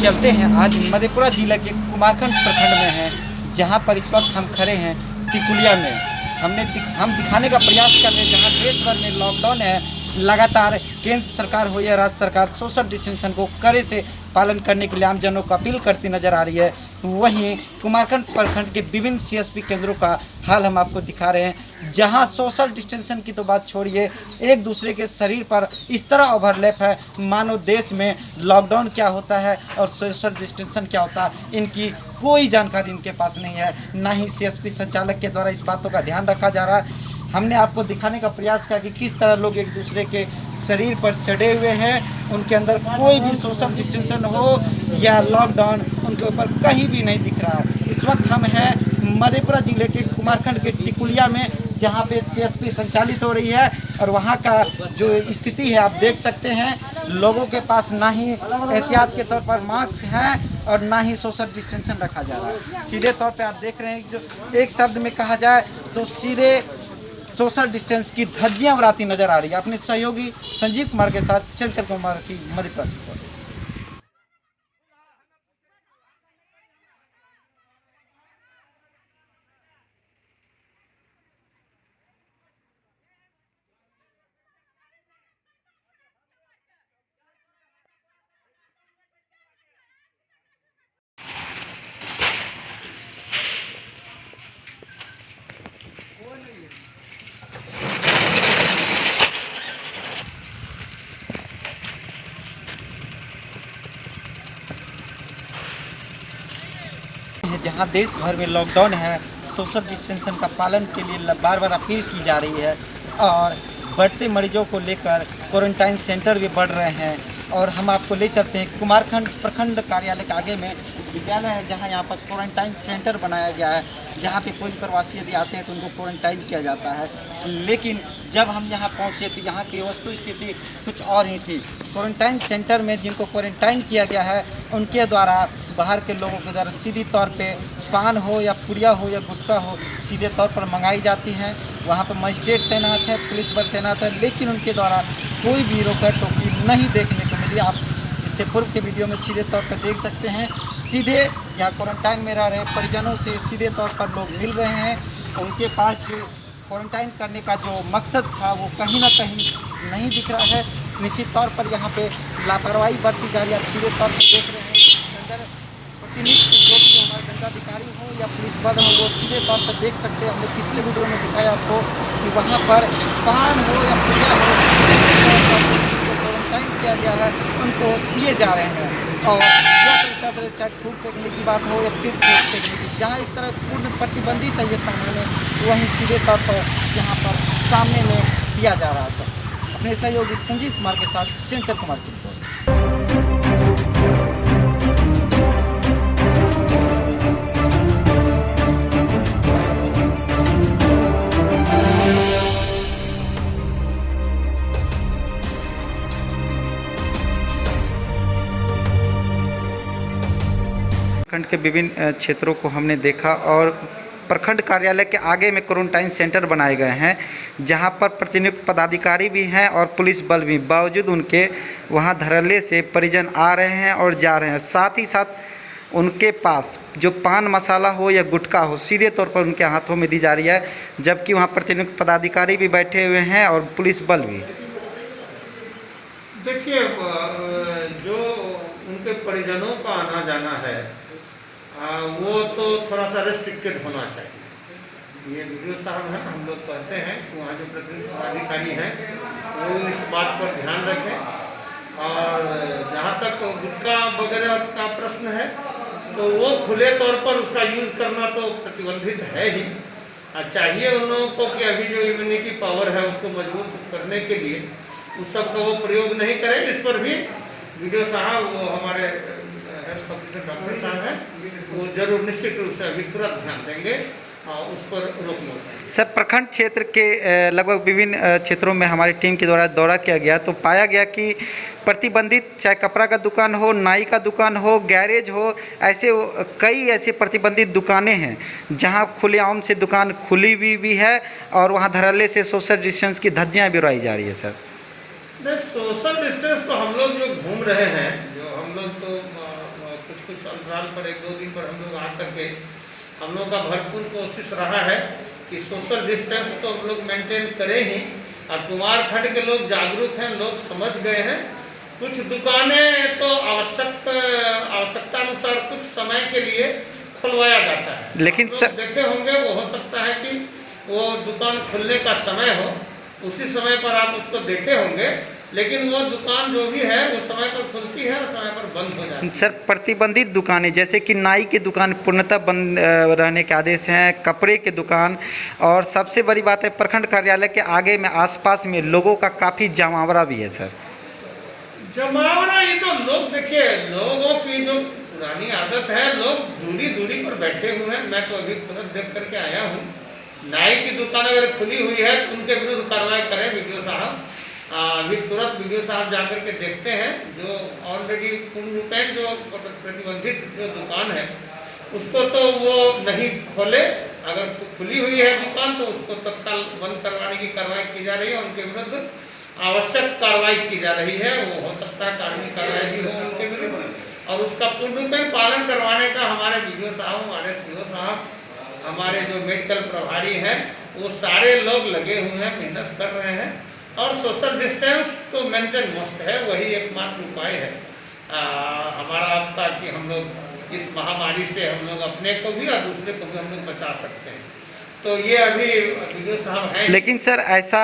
चलते हैं। आज मधेपुरा जिले के कुमारखंड प्रखंड में हैं, जहां पर इस वक्त हम खड़े हैं टिकुलिया में। हम दिखाने का प्रयास कर रहे हैं जहां देश भर में लॉकडाउन है। लगातार केंद्र सरकार हो या राज्य सरकार सोशल डिस्टेंसन को कड़े से पालन करने के लिए आमजनों को अपील करती नजर आ रही है। वहीं कुमारखंड प्रखंड के विभिन्न सीएसपी केंद्रों का हाल हम आपको दिखा रहे हैं, जहां सोशल डिस्टेंसन की तो बात छोड़िए, एक दूसरे के शरीर पर इस तरह ओवरलैप है मानो देश में लॉकडाउन क्या होता है और सोशल डिस्टेंसन क्या होता है इनकी कोई जानकारी इनके पास नहीं है। ना ही सीएसपी संचालक के द्वारा इस बातों का ध्यान रखा जा रहा है। हमने आपको दिखाने का प्रयास किया कि किस तरह लोग एक दूसरे के शरीर पर चढ़े हुए हैं, उनके अंदर कोई भी सोशल डिस्टेंसन हो या लॉकडाउन उनके ऊपर कहीं भी नहीं दिख रहा है। इस वक्त हम हैं मधेपुरा जिले के कुमारखंड के टिकुलिया में, जहां पे सीएसपी संचालित हो रही है और वहां का जो स्थिति है आप देख सकते हैं। लोगों के पास ना ही एहतियात के तौर पर मास्क हैं और ना ही सोशल डिस्टेंसन रखा जा रहा है। सीधे तौर पे आप देख रहे हैं जो एक शब्द में कहा जाए तो सीधे सोशल डिस्टेंस की धज्जियां उड़ाती नजर आ रही है। अपने सहयोगी संजीव कुमार के साथ चंचल कुमार की मधेपुरा से रिपोर्ट। जहां देश भर में लॉकडाउन है, सोशल डिस्टेंसन का पालन के लिए बार बार अपील की जा रही है और बढ़ते मरीजों को लेकर क्वारंटाइन सेंटर भी बढ़ रहे हैं। और हम आपको ले चलते हैं कुमारखंड प्रखंड कार्यालय के आगे में विद्यालय है, जहां यहाँ पर क्वारंटाइन सेंटर बनाया गया है, जहां पे कोई प्रवासी यदि आते हैं तो उनको क्वारंटाइन किया जाता है। लेकिन जब हम यहाँ पहुँचे तो यहाँ की वस्तु स्थिति कुछ और ही थी। क्वारंटाइन सेंटर में जिनको क्वारंटाइन किया गया है उनके द्वारा बाहर के लोगों के द्वारा सीधी तौर पे पान हो या पुड़िया हो या गुटखा हो सीधे तौर पर मंगाई जाती हैं। वहाँ पर मजिस्ट्रेट तैनात है, पुलिस बल तैनात है, लेकिन उनके द्वारा कोई भी रोका टोकी नहीं देखने को मिली। आप इससे पूर्व के वीडियो में सीधे तौर पर देख सकते हैं। सीधे यहाँ क्वारंटाइन में रह रहे परिजनों से सीधे तौर पर लोग मिल रहे हैं। उनके पास जो क्वारंटाइन करने का जो मकसद था वो कहीं ना कहीं नहीं दिख रहा है। निश्चित तौर पर यहाँ पे लापरवाही बरती जा रही है। आप सीधे तौर पर देख रहे हैं प्रतिनिधि जो भी हमारे दंडाधिकारी हो या पुलिस बल हो वो सीधे तौर पर देख सकते हैं। हमने पिछले वीडियो में दिखाया आपको कि वहाँ पर पान हो या पूजा हो क्वारंटाइन किया गया है उनको दिए जा रहे हैं। और चाहे थूक फेंकने की बात हो या फिर थूक फेंकने की, जहाँ एक तरह पूर्ण प्रतिबंधित है ये सामने, वहीं सीधे तौर पर यहाँ पर सामने में दिया जा रहा था। अपने सहयोगी संजीव कुमार के साथ चंचल कुमार की रिपोर्ट। प्रखंड के विभिन्न क्षेत्रों को हमने देखा और प्रखंड कार्यालय के आगे में क्वारंटाइन सेंटर बनाए गए हैं, जहां पर प्रतिनियुक्त पदाधिकारी भी हैं और पुलिस बल भी। बावजूद उनके वहां धड़ल्ले से परिजन आ रहे हैं और जा रहे हैं। साथ ही साथ उनके पास जो पान मसाला हो या गुटखा हो सीधे तौर पर उनके हाथों में दी जा रही है, जबकि वहां प्रतिनियुक्त पदाधिकारी भी बैठे हुए हैं और पुलिस बल भी। देखिए, जो उनके परिजनों का आना जाना है वो तो थोड़ा सा रेस्ट्रिक्टेड होना चाहिए। ये वीडियो साहब हैं, हम लोग कहते हैं कि वहाँ जो पदाधिकारी हैं वो इस बात पर ध्यान रखें। और जहाँ तक गुटखा वगैरह का प्रश्न है तो वो खुले तौर पर उसका यूज़ करना तो प्रतिबंधित है ही। चाहिए उन लोगों को कि अभी जो इम्यूनिटी पावर है उसको मजबूत करने के लिए उस सब का वो प्रयोग नहीं करें। इस पर भी वीडियो साहब वो हमारे हेल्थ ऑफिसर डॉक्टर साहब हैं, वो जरूर निश्चित रूप से अभी तुरंत ध्यान देंगे और उस पर रोक लगाएंगे। सर, प्रखंड क्षेत्र के लगभग विभिन्न क्षेत्रों में हमारी टीम के द्वारा दौरा किया गया तो पाया गया कि प्रतिबंधित चाहे कपड़ा का दुकान हो, नाई का दुकान हो, गैरेज हो, ऐसे कई ऐसे प्रतिबंधित दुकानें हैं जहां खुलेआम से दुकान खुली हुई भी है और वहां धड़ल्ले से सोशल डिस्टेंस की धज्जियां भी उड़ाई जा रही है। सर नहीं, सोशल डिस्टेंस तो हम लोग जो घूम रहे हैं, जो हम लोग तो कुछ अंतराल पर 1-2 दिन पर हम लोग आ करके हम लोग का भरपूर कोशिश रहा है कि सोशल डिस्टेंस तो हम लोग मेंटेन करें ही, और कुमारखंड के लोग जागरूक हैं, लोग समझ गए हैं। कुछ दुकानें तो आवश्यकता अनुसार कुछ समय के लिए खुलवाया जाता है, लेकिन सर देखे होंगे, वो हो सकता है कि वो दुकान खुलने का समय हो, उसी समय पर आप उसको देखे होंगे, लेकिन वो दुकान जो भी है वो समय पर खुलती है और समय पर बंद हो जाती है। सर प्रतिबंधित दुकानें जैसे कि नाई की दुकान पूर्णतः बंद रहने के आदेश हैं, कपड़े की दुकान, और सबसे बड़ी बात है प्रखंड कार्यालय के आगे में आसपास में लोगों का काफ़ी जमावड़ा भी है सर। जमावड़ा, ये तो लोग देखिए, लोगों की जो पुरानी आदत है, लोग दूरी दूरी पर बैठे हुए हैं। मैं तो अभी तुरंत देख करके आया हूँ, नाई की दुकान अगर खुली हुई है तो उनके विरुद्ध कार्रवाई करें वीडियो साहब। अभी तुरंत वीडियो साहब जाकर के देखते हैं, जो ऑलरेडी पूर्ण रूपेण जो प्रतिबंधित जो दुकान है उसको तो वो नहीं खोले, अगर खुली हुई है दुकान तो उसको तत्काल बंद करवाने की कार्रवाई की जा रही है, उनके विरुद्ध आवश्यक कार्रवाई की जा रही है। वो हो सकता है कानूनी कार्रवाई भी हो उनके विरुद्ध, और उसका पूर्ण रूपेण पालन करवाने का हमारे वीडियो साहब, हमारे सीओ साहब, हमारे जो मेडिकल प्रभारी हैं, वो सारे लोग लगे हुए हैं, मेहनत कर रहे हैं। और सोशल डिस्टेंस तो मेंटेन मस्ट है, वही एकमात्र उपाय है हमारा आपका कि हम लोग इस महामारी से हम लोग अपने को भी और दूसरे को भी हम लोग बचा सकते हैं। तो ये अभी वीडियो साहब हैं। लेकिन सर ऐसा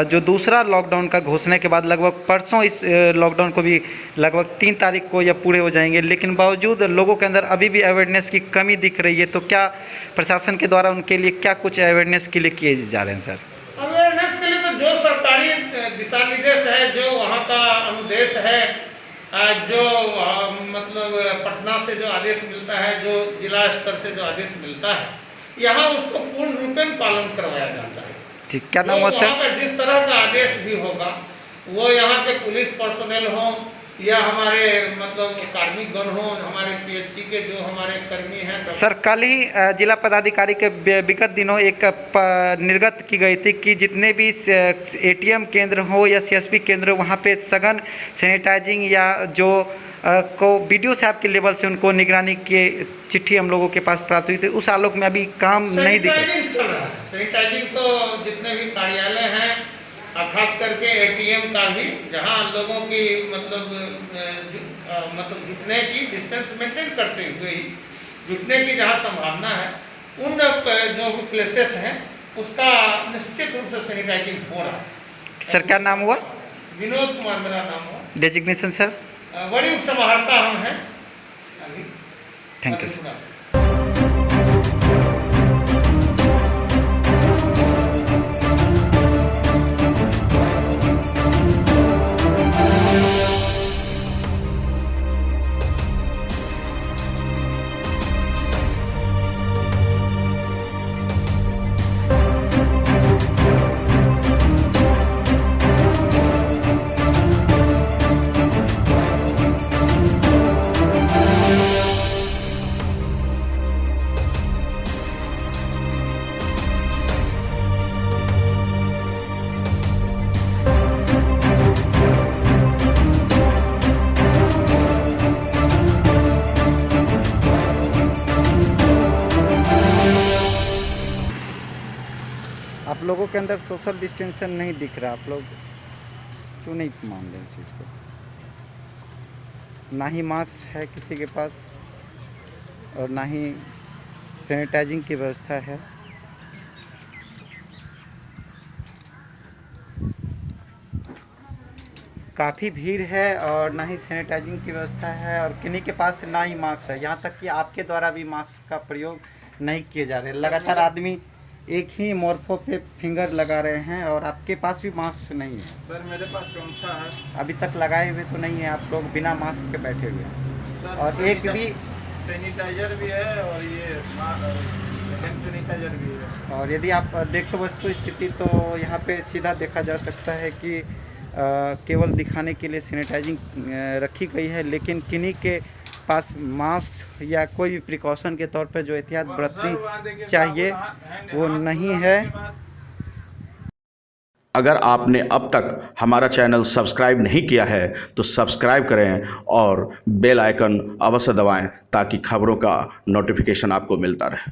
जो दूसरा लॉकडाउन का घोषणा के बाद लगभग परसों इस लॉकडाउन को भी लगभग 3 तारीख को या पूरे हो जाएंगे, लेकिन बावजूद लोगों के अंदर अभी भी अवेयरनेस की कमी दिख रही है, तो क्या प्रशासन के द्वारा उनके लिए क्या कुछ अवेयरनेस के लिए किए जा रहे हैं सर? अवेयरनेस के लिए तो जो सरकारी दिशा निर्देश है, जो वहाँ का अनुदेश है, जो मतलब पटना से जो आदेश मिलता है, जो जिला स्तर से जो आदेश मिलता है, यहाँ उसको पूर्ण रूपेण पालन करवाया जाता है। ठीक, क्या नाम हुआ सर? वहाँ का जिस तरह का आदेश भी होगा, वो यहाँ के पुलिस पर्सनल हों या हमारे मतलब कार्मिक गण हों, हमारे पीएससी के जो हमारे कर्मी हैं। सर कल ही जिला पदाधिकारी के विगत दिनों एक निर्गत की गई थी कि जितने भी एटीएम केंद्र हो या सीएसपी केंद्र, वहाँ पे सघन सैनिटाइजिंग या जो को वीडियो साहब के लेवल से उनको निगरानी की चिट्ठी हम लोगों के पास प्राप्त हुई थी, उस आलोक में अभी काम नहीं दिख रहा। चल रहा है सैनिटाइजिंग, तो जितने भी कार्यालय हैं, खास करके एटीएम का भी, जहां लोगों की मतलब जुटने की डिस्टेंस मेंटेन करते हुए ही जुटने की जहां संभावना है, उन जो प्लेसेस हैं उसका निश्चित रूप से सैनिटाइजिंग हो रहा है। सर क्या नाम हुआ? विनोद कुमार मेरा नाम हुआ। Designation sir? बड़ी समाहर्ता हम हैं अभी। Thank you sir. आप लोगों के अंदर सोशल डिस्टेंशन नहीं दिख रहा, आप लोग क्यों नहीं मान रहे इस चीज़ को? ना ही मास्क है किसी के पास और ना ही सैनिटाइजिंग की व्यवस्था है। काफ़ी भीड़ है और ना ही सैनिटाइजिंग की व्यवस्था है और किन्हीं के पास ना ही मास्क है, यहाँ तक कि आपके द्वारा भी मास्क का प्रयोग नहीं किए जा रहे। लगातार आदमी एक ही मोर्फो पे फिंगर लगा रहे हैं और आपके पास भी मास्क नहीं है। सर मेरे पास गमछा है। अभी तक लगाए हुए तो नहीं है, आप लोग बिना मास्क के बैठे हुए हैं। और एक भी सैनिटाइजर भी है और ये हैंड सैनिटाइजर भी है। और यदि आप देखें वस्तु स्थिति तो यहाँ पे सीधा देखा जा सकता है कि केवल दिखाने के लिए सैनिटाइजिंग रखी गई है, लेकिन किन्हीं के पास मास्क या कोई भी प्रिकॉशन के तौर पर जो एहतियात बरतनी चाहिए वो नहीं है। अगर आपने अब तक हमारा चैनल सब्सक्राइब नहीं किया है तो सब्सक्राइब करें और बेल आइकन अवश्य दबाएं ताकि खबरों का नोटिफिकेशन आपको मिलता रहे।